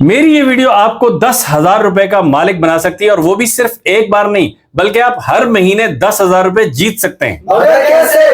मेरी ये वीडियो आपको 10,000 रुपए का मालिक बना सकती है, और वो भी सिर्फ एक बार नहीं, बल्कि आप हर महीने 10,000 रुपए जीत सकते हैं। मगर कैसे?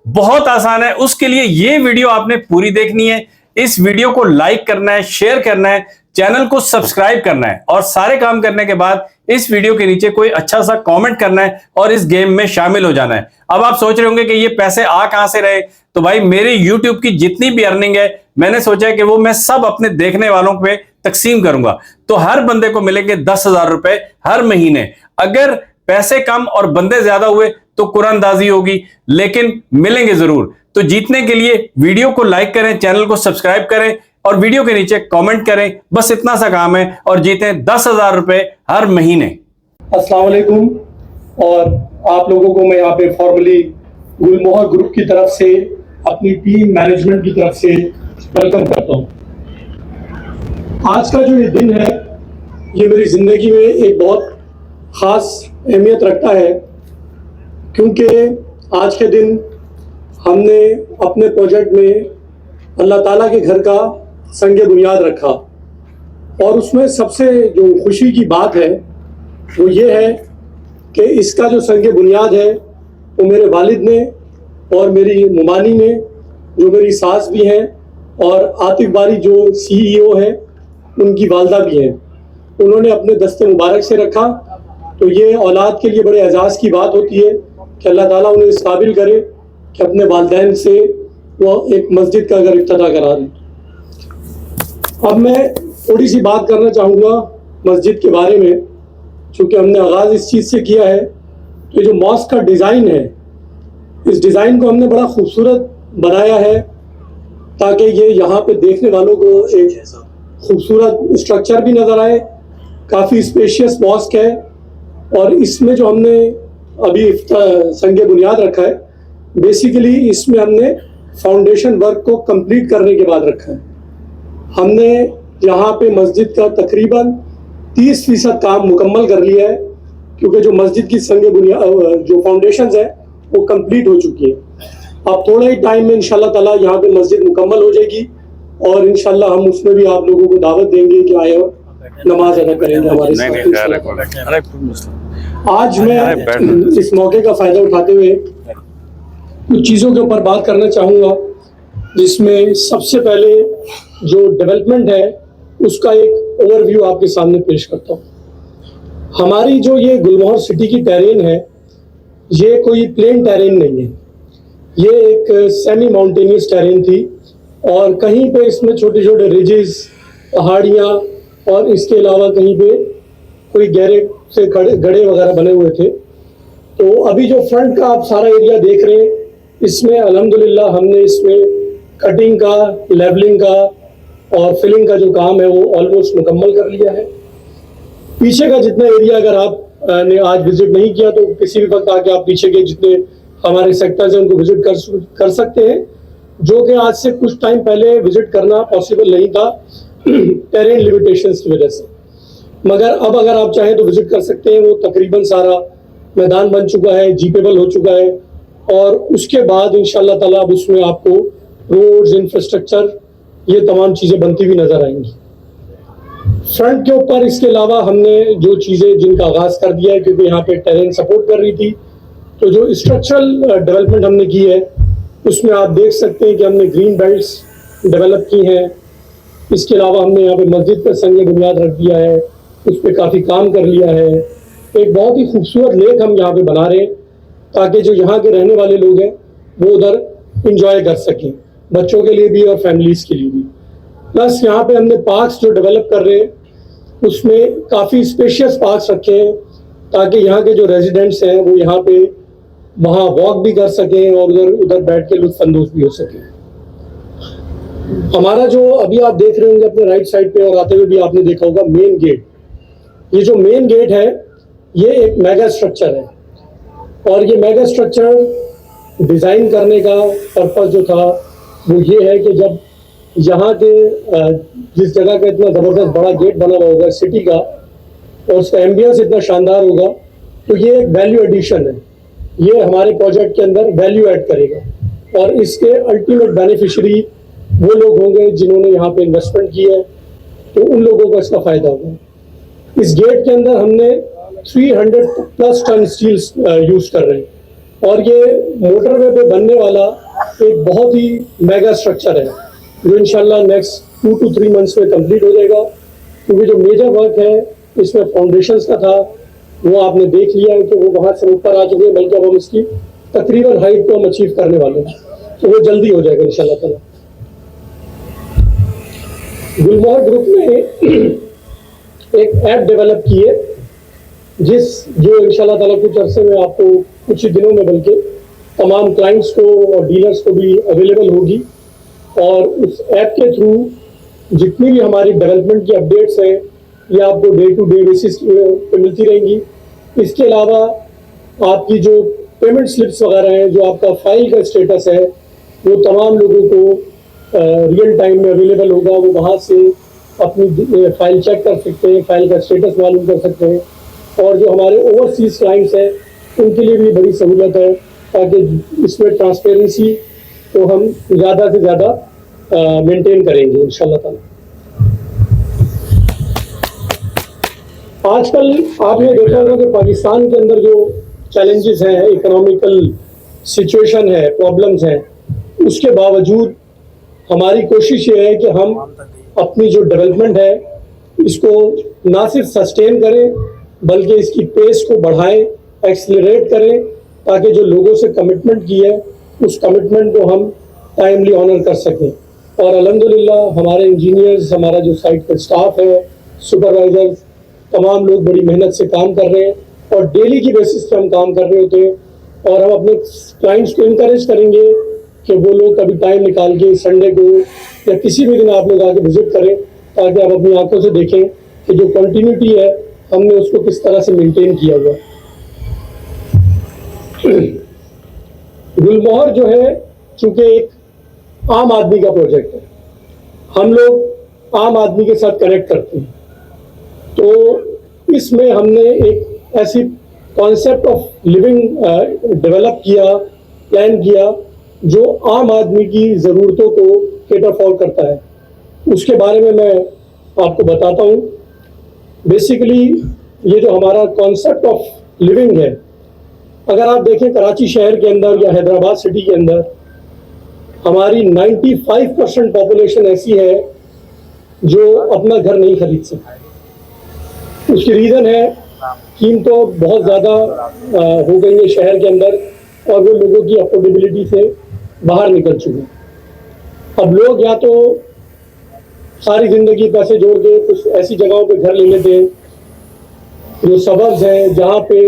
बहुत आसान है। उसके लिए ये वीडियो आपने पूरी देखनी है। इस वीडियो को लाइक करना है, शेयर करना है, चैनल को सब्सक्राइब करना है, और सारे काम करने के बाद इस वीडियो के नीचे कोई अच्छा सा कमेंट करना है और इस गेम में शामिल हो जाना है। अब आप सोच रहे होंगे कि ये पैसे आ कहां से रहे, तो भाई मेरे YouTube की जितनी भी अर्निंग है, मैंने सोचा है कि वो मैं सब अपने देखने वालों पे तकसीम करूंगा। तो हर बंदे को मिलेंगे 10,000 रुपए हर महीने। अगर पैसे कम और बंदे ज्यादा हुए तो कुरानदाजी होगी, लेकिन मिलेंगे जरूर। तो जीतने के लिए वीडियो को लाइक करें, चैनल को सब्सक्राइब करें और वीडियो के नीचे कमेंट करें। बस इतना सा काम है, और जीतें 10,000 रुपए हर महीने। अस्सलाम वालेकुम। और आप लोगों को मैं यहाँ पे फॉर्मली गुलमोहर ग्रुप की तरफ से, अपनी टीम मैनेजमेंट की तरफ से वेलकम करता हूँ। आज का जो ये दिन है, ये मेरी ज़िंदगी में एक बहुत ख़ास अहमियत रखता है, क्योंकि आज के दिन हमने अपने प्रोजेक्ट में अल्लाह ताला के घर का संग बुनियाद रखा। और उसमें सबसे जो खुशी की बात है वो ये है कि इसका जो संग बुनियाद है वो मेरे वालिद ने और मेरी मुमानी ने, जो मेरी सास भी हैं, और आतिफ बारी जो CEO है उनकी वालदा भी हैं, उन्होंने अपने दस्ते मुबारक से रखा। तो ये औलाद के लिए बड़े एजाज़ की बात होती है कि अल्लाह ताला उन्हें इस काबिल करे कि अपने वालिदैन से वो एक मस्जिद का अगर इफ्तिताह करा दें। अब मैं थोड़ी सी बात करना चाहूँगा मस्जिद के बारे में, चूँकि हमने आगाज़ इस चीज़ से किया है कि जो मॉस्क का डिज़ाइन है, इस डिज़ाइन को हमने बड़ा खूबसूरत बनाया है ताकि ये यहाँ पे देखने वालों को एक खूबसूरत स्ट्रक्चर भी नज़र आए। काफ़ी स्पेशियस मॉस्क है, और इसमें जो हमने अभी संग बुनियाद रखा है, बेसिकली इसमें हमने फाउंडेशन वर्क को कंप्लीट करने के बाद रखा है। हमने यहाँ पे मस्जिद का तकरीबन 30% काम मुकम्मल कर लिया है, क्योंकि जो मस्जिद की संग बुनियाद जो फाउंडेशंस है वो कंप्लीट हो चुकी है। अब थोड़ा ही टाइम में इंशाल्लाह ताला यहाँ पे मस्जिद मुकम्मल हो जाएगी, और इंशाल्लाह हम उसमें भी आप लोगों को दावत देंगे कि आए और नमाज अदा करेंगे हमारे साथ। आज मैं इस मौके का फ़ायदा उठाते हुए कुछ चीज़ों के ऊपर बात करना चाहूँगा, जिसमें सबसे पहले जो डेवलपमेंट है उसका एक ओवरव्यू आपके सामने पेश करता हूँ। हमारी जो ये गुलमोहर सिटी की टेरेन है, ये कोई प्लेन टेरेन नहीं है, ये एक सेमी माउंटेनियस टेरेन थी, और कहीं पे इसमें छोटे छोटे रिजेस, पहाड़ियाँ, और इसके अलावा कहीं पे कोई गहरे से गड्ढे वगैरह बने हुए थे। तो अभी जो फ्रंट का आप सारा एरिया देख रहे हैं, इसमें अल्हम्दुलिल्लाह हमने इसमें कटिंग का, लेवलिंग का और फिलिंग का जो काम है वो ऑलमोस्ट मुकम्मल कर लिया है। पीछे का जितना एरिया अगर आप ने आज विजिट नहीं किया तो किसी भी वक्त आके आप पीछे के जितने हमारे सेक्टर्स हैं उनको विजिट कर सकते हैं, जो कि आज से कुछ टाइम पहले विजिट करना पॉसिबल नहीं था टेरेन लिमिटेशंस की वजह से। मगर अब अगर आप चाहें तो विजिट कर सकते हैं। वो तकरीबन सारा मैदान बन चुका है, जीपेबल हो चुका है, और उसके बाद इंशाल्लाह ताला अब उसमें आपको रोड्स, इंफ्रास्ट्रक्चर, ये तमाम चीज़ें बनती हुई नजर आएंगी। फ्रंट के ऊपर इसके अलावा हमने जो चीज़ें जिनका आगाज़ कर दिया है, क्योंकि यहाँ पे टेरेन सपोर्ट कर रही थी, तो जो स्ट्रक्चरल डेवलपमेंट हमने की है उसमें आप देख सकते हैं कि हमने ग्रीन बेल्ट्स डेवलप की हैं। इसके अलावा हमने यहाँ पे मस्जिद पर संग बुनियाद रख दिया है, उस पर काफ़ी काम कर लिया है। एक बहुत ही खूबसूरत लेक हम यहाँ पे बना रहे हैं, ताकि जो यहाँ के रहने वाले लोग हैं वो उधर इंजॉय कर सकें, बच्चों के लिए भी और फैमिलीज़ के लिए भी। प्लस यहाँ पे हमने पार्क्स जो डेवलप कर रहे हैं उसमें काफ़ी स्पेशियस पार्क्स रखे हैं, ताकि यहाँ के जो रेजिडेंट्स हैं वो यहाँ पे वहाँ वॉक भी कर सकें और उधर बैठ के लुत्फ़अंदोज़ भी हो सकें। हमारा जो अभी आप देख रहे होंगे अपने राइट साइड पे, और आते हुए भी आपने देखा होगा मेन गेट, ये जो मेन गेट है ये एक मेगा स्ट्रक्चर है, और ये मेगा स्ट्रक्चर डिज़ाइन करने का पर्पस जो था वो ये है कि जब यहाँ के जिस जगह का इतना ज़बरदस्त बड़ा गेट बना हुआ होगा सिटी का, और उसका एम्बियंस इतना शानदार होगा, तो ये एक वैल्यू एडिशन है। ये हमारे प्रोजेक्ट के अंदर वैल्यू ऐड करेगा, और इसके अल्टीमेट बेनिफिशियरी वो लोग होंगे जिन्होंने यहाँ पे इन्वेस्टमेंट की है, तो उन लोगों को इसका फायदा होगा। इस गेट के अंदर हमने 300+ टन स्टील यूज कर रहे हैं और ये मोटरवे पे बनने वाला एक बहुत ही मेगा स्ट्रक्चर है जो इंशाल्लाह नेक्स्ट 2 to 3 मंथ्स में कंप्लीट हो जाएगा। क्योंकि जो मेजर वर्क है इसमें फाउंडेशंस का था वो आपने देख लिया है कि वो वहां से ऊपर आ चुके हैं, बल्कि अब हम इसकी तकरीबन हाइट को हम अचीव करने वाले हैं, तो वो जल्दी हो जाएगा इंशाल्लाह ताला। गुलमोहर ग्रुप ने एक ऐप डेवलप की है जो इंशाल्लाह ताला कुछ अरसे में आपको कुछ ही दिनों में बल्कि तमाम क्लाइंट्स को और डीलर्स को भी अवेलेबल होगी। और उस ऐप के थ्रू जितनी भी हमारी डेवलपमेंट की अपडेट्स हैं ये आपको डे टू डे बेसिस पे मिलती रहेंगी। इसके अलावा आपकी जो पेमेंट स्लिप्स वगैरह हैं, जो आपका फाइल का स्टेटस है, वो तमाम लोगों को रियल टाइम में अवेलेबल होगा। वो वहाँ से अपनी फाइल चेक कर सकते हैं, फाइल का स्टेटस मालूम कर सकते हैं। और जो हमारे ओवरसीज क्लाइंट्स हैं उनके लिए भी bड़ी सहूलत है, ताकि इसमें ट्रांसपेरेंसी को हम ज़्यादा से ज़्यादा मेंटेन करेंगे इंशाल्लाह ताला। आजकल आपने देखा होगा कि पाकिस्तान के अंदर जो चैलेंजेस हैं, इकोनॉमिकल सिचुएशन है, प्रॉब्लम्स हैं, उसके बावजूद हमारी कोशिश ये है कि हम अपनी जो डेवलपमेंट है इसको ना सिर्फ सस्टेन करें बल्कि इसकी पेस को बढ़ाएं, एक्सीलरेट करें, ताकि जो लोगों से कमिटमेंट की है उस कमिटमेंट को हम टाइमली ऑनर कर सकें। और अल्हम्दुलिल्लाह हमारे इंजीनियर्स, हमारा जो साइट का स्टाफ है, सुपरवाइजर्स, तमाम लोग बड़ी मेहनत से काम कर रहे हैं और डेली की बेसिस पे हम काम कर रहे होते हैं। और हम अपने क्लाइंट्स को इनकरेज करेंगे कि वो लोग कभी टाइम निकाल के संडे को या किसी भी दिन आप लोग आके विजिट करें, ताकि आप अपनी आंखों से देखें कि जो कंटिन्यूटी है हमने उसको किस तरह से मेंटेन किया हुआ। गुलमोहर जो है चूंकि एक आम आदमी का प्रोजेक्ट है, हम लोग आम आदमी के साथ कनेक्ट करते हैं, तो इसमें हमने एक ऐसी कॉन्सेप्ट ऑफ लिविंग डेवलप किया, प्लान किया जो आम आदमी की ज़रूरतों को केटर फॉर करता है। उसके बारे में मैं आपको बताता हूँ। बेसिकली ये जो हमारा कॉन्सेप्ट ऑफ लिविंग है, अगर आप देखें कराची शहर के अंदर या हैदराबाद सिटी के अंदर हमारी 95% पॉपुलेशन ऐसी है जो अपना घर नहीं खरीद सकती। उसकी रीज़न है कीमतें बहुत ज़्यादा हो गई है शहर के अंदर और वो लोगों की अफोर्डेबिलिटी से बाहर निकल चुके। अब लोग या तो सारी ज़िंदगी पैसे जोड़ के कुछ ऐसी जगहों पे घर ले लेते हैं जो सबर्ब्स हैं, जहाँ पे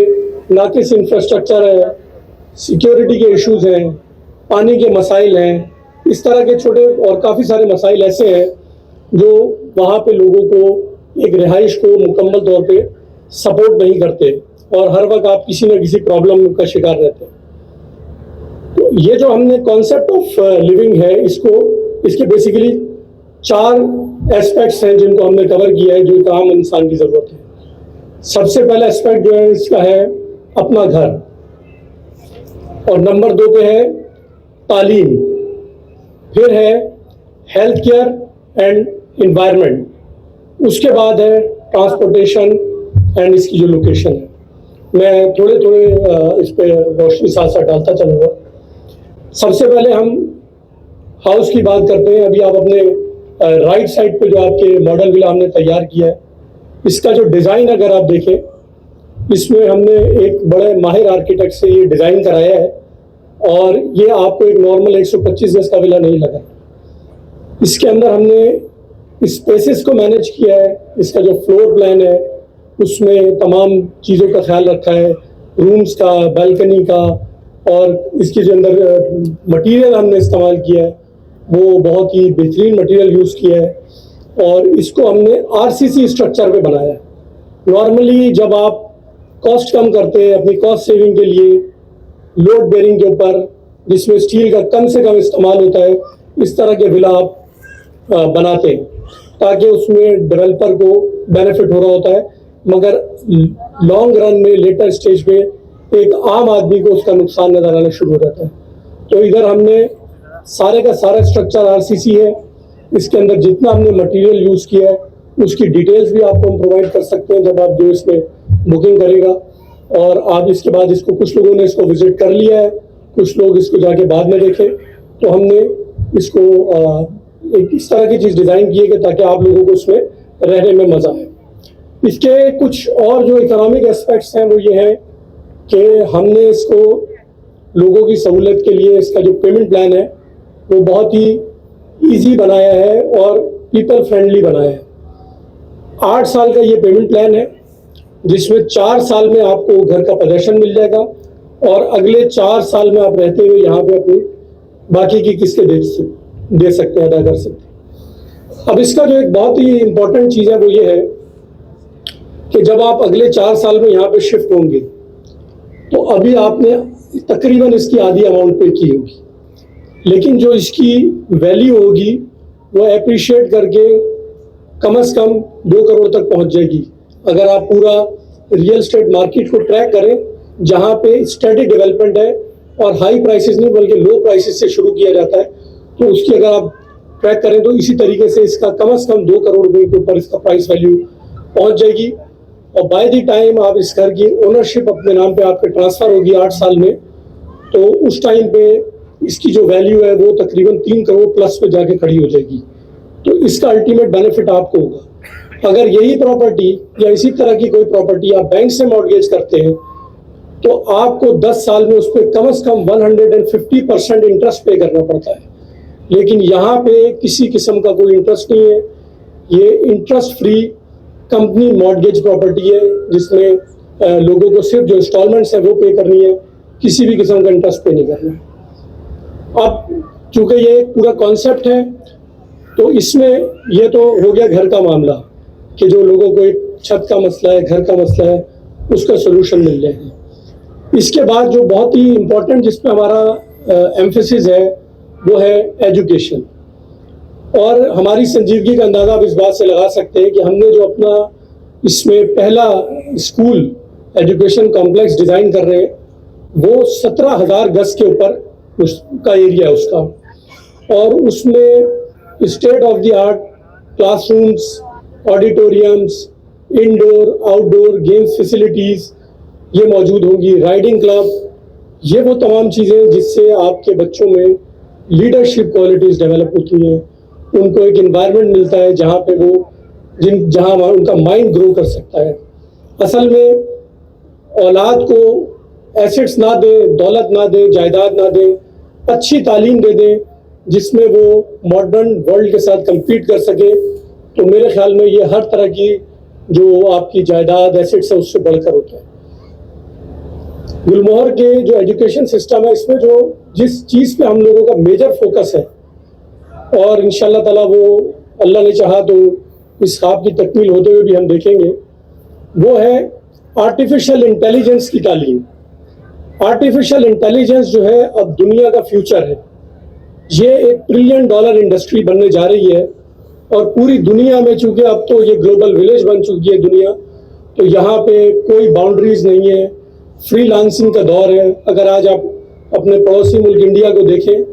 नाकिस इंफ्रास्ट्रक्चर है, सिक्योरिटी के इश्यूज़ हैं, पानी के मसाइल हैं, इस तरह के छोटे और काफ़ी सारे मसाइल ऐसे हैं जो वहाँ पे लोगों को एक रिहाइश को मुकम्मल तौर पे सपोर्ट नहीं करते और हर वक्त आप किसी न किसी प्रॉब्लम का शिकार रहते हैं। तो ये जो हमने कॉन्सेप्ट ऑफ लिविंग है, इसके बेसिकली 4 एस्पेक्ट्स हैं जिनको हमने कवर किया है, जो एक आम इंसान की ज़रूरत है। सबसे पहला एस्पेक्ट जो है इसका है अपना घर, और नंबर 2 पे है तालीम, फिर है हेल्थ केयर एंड एनवायरनमेंट, उसके बाद है ट्रांसपोर्टेशन एंड इसकी जो लोकेशन है। मैं थोड़े थोड़े इस पे रोशनी साथ साथ डालता चलूँगा। सबसे पहले हम हाउस की बात करते हैं। अभी आप अपने राइट साइड पे जो आपके मॉडल विला हमने तैयार किया है, इसका जो डिज़ाइन अगर आप देखें, इसमें हमने एक बड़े माहिर आर्किटेक्ट से ये डिज़ाइन कराया है और ये आपको एक नॉर्मल 125 गज का विला नहीं लगा। इसके अंदर हमने स्पेसेस को मैनेज किया है। इसका जो फ्लोर प्लान है उसमें तमाम चीज़ों का ख्याल रखा है, रूम्स का, बालकनी का, और इसके जो अंदर मटेरियल हमने इस्तेमाल किया है वो बहुत ही बेहतरीन मटेरियल यूज़ किया है और इसको हमने आरसीसी स्ट्रक्चर पे बनाया है। नॉर्मली जब आप कॉस्ट कम करते हैं अपनी कॉस्ट सेविंग के लिए लोड बेरिंग के ऊपर, जिसमें स्टील का कम से कम इस्तेमाल होता है, इस तरह के विला आप बनाते हैं ताकि उसमें डेवलपर को बेनिफिट हो रहा होता है, मगर लॉन्ग रन में लेटर स्टेज पे एक आम आदमी को उसका नुकसान नजर आना शुरू हो जाता है। तो इधर हमने सारे का सारा स्ट्रक्चर आरसीसी है। इसके अंदर जितना हमने मटेरियल यूज़ किया है उसकी डिटेल्स भी आपको हम प्रोवाइड कर सकते हैं जब आप जो इसमें बुकिंग करेगा। और आप इसके बाद इसको, कुछ लोगों ने इसको विजिट कर लिया है, कुछ लोग इसको जाके बाद में देखें, तो हमने इसको एक इस तरह की चीज़ डिज़ाइन की है कि ताकि आप लोगों को इसमें रहने में मज़ा आए। इसके कुछ और जो इकोनॉमिक एस्पेक्ट्स हैं वो ये है कि हमने इसको लोगों की सहूलियत के लिए इसका जो पेमेंट प्लान है वो बहुत ही इजी बनाया है और पीपल फ्रेंडली बनाया है। 8 साल का ये पेमेंट प्लान है जिसमें 4 साल में आपको घर का पोजेशन मिल जाएगा और अगले 4 साल में आप रहते हुए यहाँ पे अपनी बाकी की किस्तें दे सकते हैं, अदा कर सकते हैं। अब इसका जो एक बहुत ही इम्पोर्टेंट चीज़ है वो ये है कि जब आप अगले 4 साल में यहाँ पे शिफ्ट होंगे तो अभी आपने तकरीबन इसकी आधी अमाउंट पे की होगी, लेकिन जो इसकी वैल्यू होगी वो एप्रिशिएट करके कम से कम 2 करोड़ तक पहुंच जाएगी। अगर आप पूरा रियल एस्टेट मार्केट को ट्रैक करें जहां पे स्टैटिक डेवलपमेंट है और हाई प्राइसेस नहीं बल्कि लो प्राइसेस से शुरू किया जाता है, तो उसकी अगर आप ट्रैक करें तो इसी तरीके से इसका कम से कम 2 करोड़ रुपए के ऊपर इसका प्राइस वैल्यू पहुंच जाएगी। और बाय द टाइम आप इस घर की ओनरशिप अपने नाम पे आपके ट्रांसफर होगी 8 साल में, तो उस टाइम पे इसकी जो वैल्यू है वो तकरीबन 3 करोड़ प्लस पे जाके खड़ी हो जाएगी। तो इसका अल्टीमेट बेनिफिट आपको होगा। अगर यही प्रॉपर्टी या इसी तरह की कोई प्रॉपर्टी आप बैंक से मॉर्गेज करते हैं तो आपको 10 साल में उस पर कम से कम 150% इंटरेस्ट पे करना पड़ता है, लेकिन यहाँ पे किसी किस्म का कोई इंटरेस्ट नहीं है। ये interest free company mortgage property है जिसमें लोगों को सिर्फ जो इंस्टॉलमेंट्स है वो पे करनी है, किसी भी किस्म का इंटरेस्ट पे नहीं करना है। अब चूंकि ये पूरा कॉन्सेप्ट है तो इसमें ये तो हो गया घर का मामला कि जो लोगों को एक छत का मसला है, घर का मसला है, उसका सोल्यूशन मिल जाएगा। इसके बाद जो बहुत ही इम्पोर्टेंट जिस पे हमारा एम्फेसिस है वो है एजुकेशन। और हमारी संजीदगी का अंदाज़ा आप इस बात से लगा सकते हैं कि हमने जो अपना इसमें पहला स्कूल एजुकेशन कॉम्प्लेक्स डिज़ाइन कर रहे हैं वो 17,000 गज के ऊपर उसका एरिया है उसका, और उसमें state of the art classrooms, auditoriums, indoor outdoor games facilities ये मौजूद होंगी, राइडिंग क्लब, ये वो तमाम चीज़ें जिससे आपके बच्चों में लीडरशिप क्वालिटीज़ डेवलप होती हैं। उनको एक एनवायरनमेंट मिलता है जहाँ पे वो जहाँ उनका माइंड ग्रो कर सकता है। असल में औलाद को एसेट्स ना दें, दौलत ना दें, जायदाद ना दें, अच्छी तालीम दे दें जिसमें वो मॉडर्न वर्ल्ड के साथ compete कर सके, तो मेरे ख्याल में ये हर तरह की जो आपकी जायदाद एसेट्स है उससे बढ़कर होता है। गुलमोहर के जो एजुकेशन सिस्टम है इसमें जो जिस चीज़ पे हम लोगों का मेजर फोकस है और इंशाल्लाह ताला वो अल्लाह ने चाहा तो इस ख्वाब की तकमील होते हुए भी हम देखेंगे, वो है आर्टिफिशियल इंटेलिजेंस की तालीम। आर्टिफिशियल इंटेलिजेंस जो है अब दुनिया का फ्यूचर है। ये $1 ट्रिलियन इंडस्ट्री बनने जा रही है और पूरी दुनिया में, चूंकि अब तो ये ग्लोबल विलेज बन चुकी है दुनिया, तो यहाँ पे कोई बाउंड्रीज नहीं है, फ्रीलांसिंग का दौर है। अगर आज आप अपने पड़ोसी मुल्क इंडिया को देखें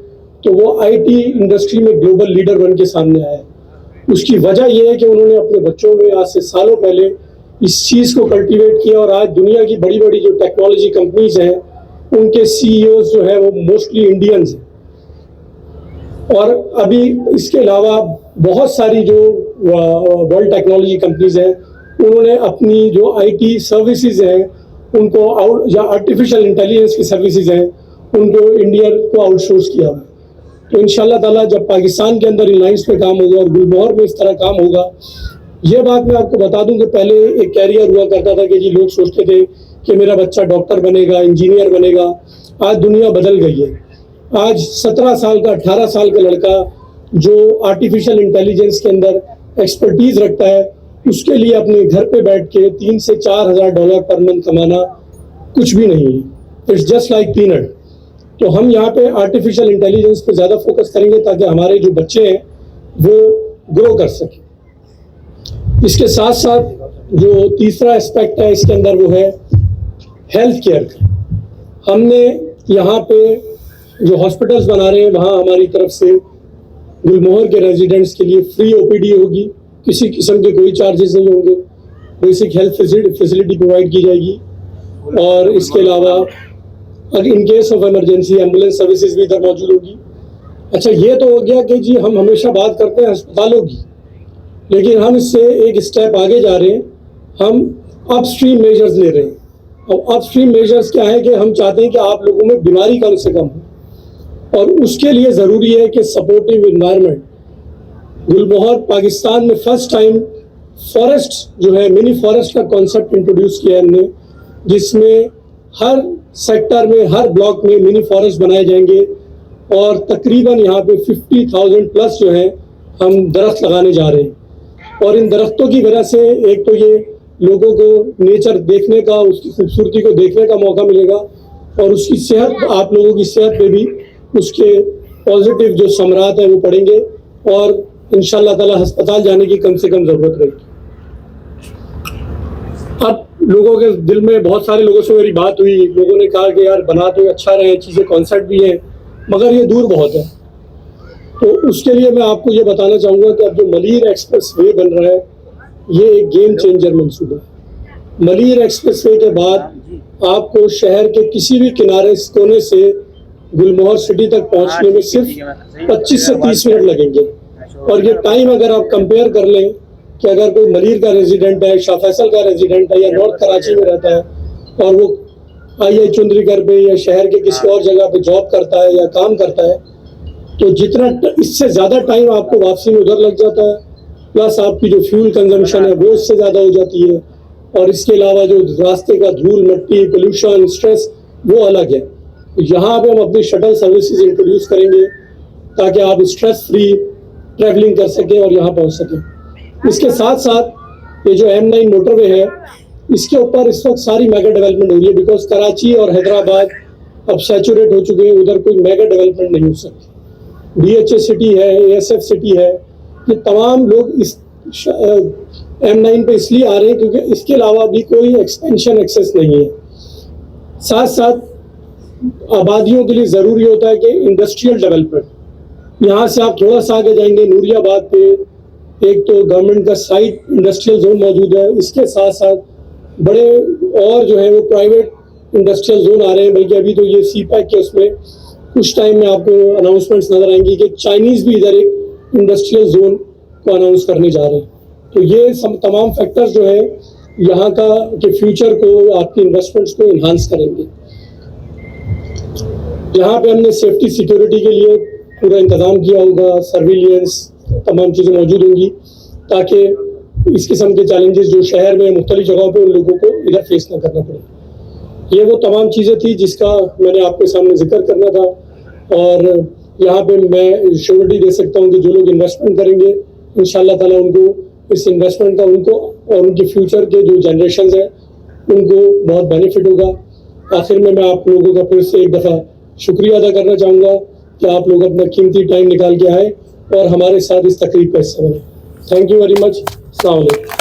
तो वो आईटी इंडस्ट्री में ग्लोबल लीडर बन के सामने आया है। उसकी वजह यह है कि उन्होंने अपने बच्चों में आज से सालों पहले इस चीज़ को कल्टीवेट किया और आज दुनिया की बड़ी बड़ी जो टेक्नोलॉजी कंपनीज हैं उनके सीईओज जो है वो मोस्टली इंडियंस हैं। और अभी इसके अलावा बहुत सारी जो वर्ल्ड टेक्नोलॉजी कंपनीज हैं उन्होंने अपनी जो आईटी सर्विसेज हैं उनको या आर्टिफिशियल इंटेलिजेंस की सर्विसेज हैं उनको इंडिया को आउटसोर्स किया हुआ है। तो इंशाल्लाह ताला जब पाकिस्तान के अंदर इन लाइन्स पे काम होगा और गुलमोहर में इस तरह काम होगा, ये बात मैं आपको बता दूं कि पहले एक कैरियर हुआ करता था कि जी लोग सोचते थे कि मेरा बच्चा डॉक्टर बनेगा, इंजीनियर बनेगा। आज दुनिया बदल गई है। आज 17 साल का 18 साल का लड़का जो आर्टिफिशियल इंटेलिजेंस के अंदर एक्सपर्टीज रखता है उसके लिए अपने घर पे बैठ के $3,000 से $4,000 पर मंथ कमाना कुछ भी नहीं है। It's just like peanut. तो हम यहाँ पे आर्टिफिशियल इंटेलिजेंस पे ज़्यादा फोकस करेंगे ताकि हमारे जो बच्चे हैं वो ग्रो कर सकें। इसके साथ साथ जो तीसरा एस्पेक्ट है इसके अंदर वो है हेल्थ केयर का। हमने यहाँ पे जो हॉस्पिटल्स बना रहे हैं वहाँ हमारी तरफ से गुलमोहर के रेजिडेंट्स के लिए फ्री ओपीडी होगी, किसी किस्म के कोई चार्जेस नहीं होंगे, बेसिक हेल्थ फैसिलिटी प्रोवाइड की जाएगी। और इसके अलावा अगर in case of emergency ambulance services भी इधर मौजूद होगी। अच्छा, ये तो हो गया कि जी हम हमेशा बात करते हैं अस्पतालों की, लेकिन हम इससे एक स्टेप आगे जा रहे हैं, हम अपस्ट्रीम मेजर्स ले रहे हैं। और अपस्ट्रीम मेजर्स क्या है कि हम चाहते हैं कि आप लोगों में बीमारी कम से कम हो, और उसके लिए ज़रूरी है कि सपोर्टिव इन्वायरमेंट। गुलमोहर पाकिस्तान में फर्स्ट टाइम फॉरेस्ट जो है, मिनी फॉरेस्ट का कॉन्सेप्ट इंट्रोड्यूस किया है हमने, जिसमें हर सेक्टर में, हर ब्लॉक में मिनी फॉरेस्ट बनाए जाएंगे। और तकरीबन यहाँ पे 50,000 प्लस जो है हम दरख्त लगाने जा रहे हैं। और इन दरख्तों की वजह से एक तो ये लोगों को नेचर देखने का, उसकी खूबसूरती को देखने का मौका मिलेगा, और उसकी सेहत, आप लोगों की सेहत पे भी उसके पॉजिटिव जो समरात हैं वो पड़ेंगे, और इंशाल्लाह ताला अस्पताल जाने की कम से कम ज़रूरत रहेगी। अब लोगों के दिल में, बहुत सारे लोगों से मेरी बात हुई, लोगों ने कहा कि यार बना तो अच्छा रहे, चीज़ें कॉन्सेप्ट भी हैं, मगर ये दूर बहुत है। तो उसके लिए मैं आपको ये बताना चाहूँगा कि अब जो मलीर एक्सप्रेस वे बन रहा है, ये एक गेम चेंजर मंसूबा है। मलीर एक्सप्रेस वे के बाद आपको शहर के किसी भी किनारे कोने से गुलमोहर सिटी तक पहुँचने में सिर्फ 25 से 30 मिनट लगेंगे। और ये टाइम अगर आप कंपेयर कर लें कि अगर कोई मलीर का रेजिडेंट है, शाह फैसल का रेजिडेंट है, या नॉर्थ कराची में रहता है, और वो आई चुंदरीगढ़ पे या शहर के किसी और जगह पे जॉब करता है या काम करता है, तो जितना इससे ज़्यादा टाइम आपको वापसी में उधर लग जाता है, प्लस आपकी जो फ्यूल कंजम्पशन है वो इससे ज़्यादा हो जाती है। और इसके अलावा जो रास्ते का धूल मिट्टी, पोल्यूशन, स्ट्रेस, वो अलग है। तो यहाँ पे हम अपनी शटल सर्विसेज इंट्रोड्यूस करेंगे ताकि आप स्ट्रेस फ्री ट्रैवलिंग कर सकें और यहाँ पहुँच सकें। इसके साथ साथ ये जो M9 मोटरवे है, इसके ऊपर इस वक्त सारी मेगा डेवलपमेंट हो रही है, बिकॉज कराची और हैदराबाद अब सैचुरेट हो चुके हैं, उधर कोई मेगा डेवलपमेंट नहीं हो सकती। DHA सिटी है, ASF सिटी है, ये तमाम लोग इस M9 पे इसलिए आ रहे हैं क्योंकि इसके अलावा भी कोई एक्सपेंशन एक्सेस नहीं है। साथ साथ आबादियों के लिए ज़रूरी होता है कि इंडस्ट्रियल डेवलपमेंट। यहाँ से आप थोड़ा सा आगे जाएंगे, नूरियाबाद पे एक तो गवर्नमेंट का साइट इंडस्ट्रियल जोन मौजूद है, इसके साथ साथ बड़े और जो है वो प्राइवेट इंडस्ट्रियल जोन आ रहे हैं। बल्कि अभी तो ये CPEC के उसमें कुछ टाइम में आपको अनाउंसमेंट्स नजर आएंगी कि चाइनीज़ भी इधर एक इंडस्ट्रियल जोन को अनाउंस करने जा रहे हैं। तो ये तमाम फैक्टर्स जो है यहाँ का के फ्यूचर को, आपकी इन्वेस्टमेंट्स को इन्हांस करेंगे। यहाँ पे हमने सेफ्टी सिक्योरिटी के लिए पूरा इंतज़ाम किया होगा, सर्विलियंस, तमाम चीज़ें मौजूद होंगी, ताकि इस किस्म के चैलेंजेस जो शहर में मुख्तलिफ जगहों पे उन लोगों को इधर फेस ना करना पड़े। ये वो तमाम चीज़ें थी जिसका मैंने आपके सामने जिक्र करना था। और यहाँ पे मैं श्योरिटी दे सकता हूँ कि जो लोग इन्वेस्टमेंट करेंगे, इंशाल्लाह ताला उनको इस इन्वेस्टमेंट का, उनको और उनके फ्यूचर के जो जनरेशन हैं उनको बहुत बेनिफिट होगा। आखिर में मैं आप लोगों का फिर से एक दफ़ा शुक्रिया अदा करना चाहूँगा कि आप लोग अपना कीमती टाइम निकाल के आए और हमारे साथ इस तकरीब का हिस्सा बने। Thank you very much. अस्सलाम वालेकुम।